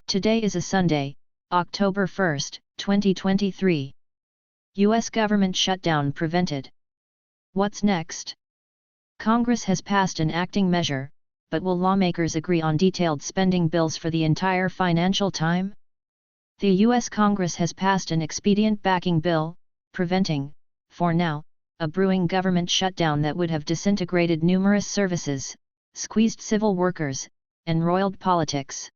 Today is a Sunday, October 1, 2023. U.S. government shutdown prevented. What's next? Congress has passed an acting measure, but will lawmakers agree on detailed spending bills for the entire financial time? The U.S. Congress has passed an expedient backing bill, preventing, for now, a brewing government shutdown that would have disintegrated numerous services, squeezed civil workers, and roiled politics.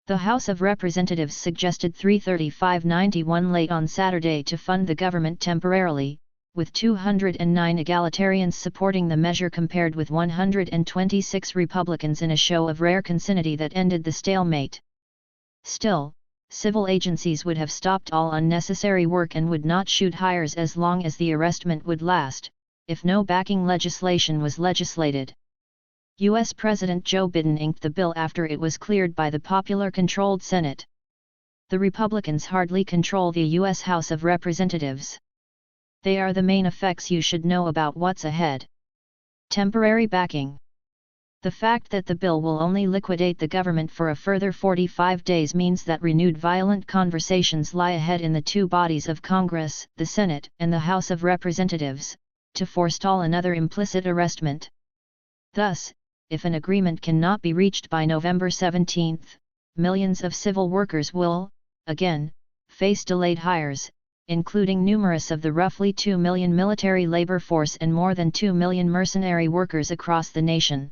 The House of Representatives suggested 33591 late on Saturday to fund the government temporarily, with 209 egalitarians supporting the measure compared with 126 Republicans in a show of rare concinnity that ended the stalemate. Still, civil agencies would have stopped all unnecessary work and would not shoot hires as long as the arrestment would last, if no backing legislation was legislated. U.S. President Joe Biden inked the bill after it was cleared by the popular-controlled Senate. The Republicans hardly control the U.S. House of Representatives. They are the main effects you should know about what's ahead. Temporary backing. The fact that the bill will only liquidate the government for a further 45 days means that renewed violent conversations lie ahead in the two bodies of Congress, the Senate and the House of Representatives, to forestall another implicit arrestment. Thus, if an agreement cannot be reached by November 17, millions of civil workers will, again, face delayed hires, including numerous of the roughly 2 million military labor force and more than 2 million mercenary workers across the nation.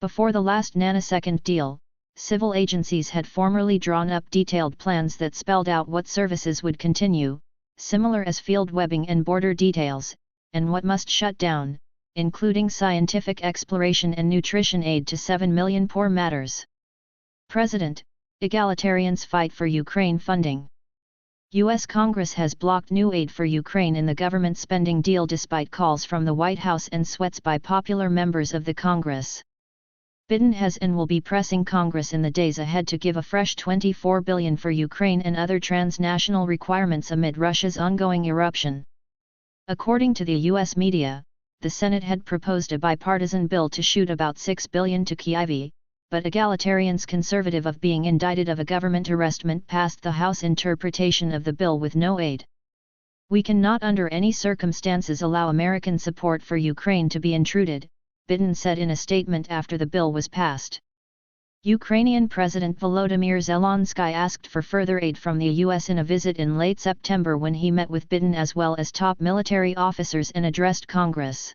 Before the last nanosecond deal, civil agencies had formerly drawn up detailed plans that spelled out what services would continue, similar as field webbing and border details, and what must shut down, including scientific exploration and nutrition aid to 7 million poor matters. President, Egalitarians fight for Ukraine funding. U.S. Congress has blocked new aid for Ukraine in the government spending deal despite calls from the White House and sweats by popular members of the Congress. Biden has and will be pressing Congress in the days ahead to give a fresh $24 billion for Ukraine and other transnational requirements amid Russia's ongoing eruption. According to the U.S. media, the Senate had proposed a bipartisan bill to shoot about $6 billion to Kyiv, but Egalitarians conservative of being indicted of a government arrestment passed the House interpretation of the bill with no aid. We cannot under any circumstances allow American support for Ukraine to be intruded, Biden said in a statement after the bill was passed. Ukrainian President Volodymyr Zelensky asked for further aid from the U.S. in a visit in late September when he met with Biden as well as top military officers and addressed Congress.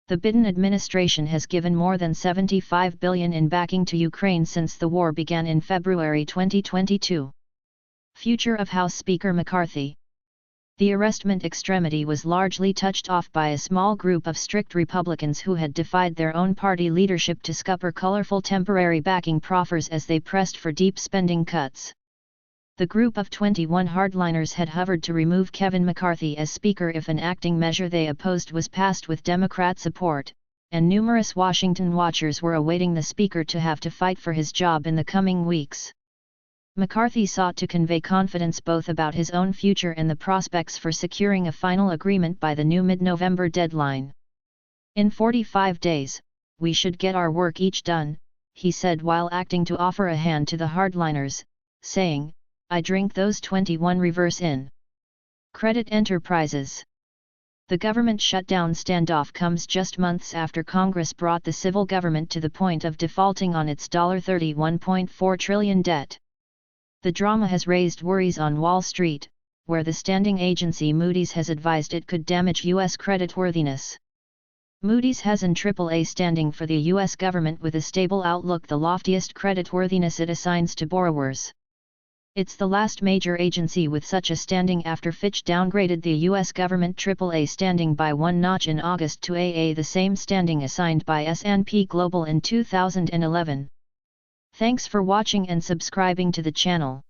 The Biden administration has given more than $75 billion in backing to Ukraine since the war began in February 2022. Future of House Speaker McCarthy. The arrestment extremity was largely touched off by a small group of strict Republicans who had defied their own party leadership to scupper colorful temporary backing proffers as they pressed for deep spending cuts. The group of 21 hardliners had hovered to remove Kevin McCarthy as Speaker if an acting measure they opposed was passed with Democrat support, and numerous Washington watchers were awaiting the Speaker to have to fight for his job in the coming weeks. McCarthy sought to convey confidence both about his own future and the prospects for securing a final agreement by the new mid-November deadline. In 45 days, we should get our work each done, he said while acting to offer a hand to the hardliners, saying, I drink those 21 reverse in. Credit enterprises. The government shutdown standoff comes just months after Congress brought the civil government to the point of defaulting on its $31.4 trillion debt. The drama has raised worries on Wall Street, where the standing agency Moody's has advised it could damage U.S. creditworthiness. Moody's has an AAA standing for the U.S. government with a stable outlook, the loftiest creditworthiness it assigns to borrowers. It's the last major agency with such a standing after Fitch downgraded the U.S. government AAA standing by one notch in August to AA, the same standing assigned by S&P Global in 2011. Thanks for watching and subscribing to the channel.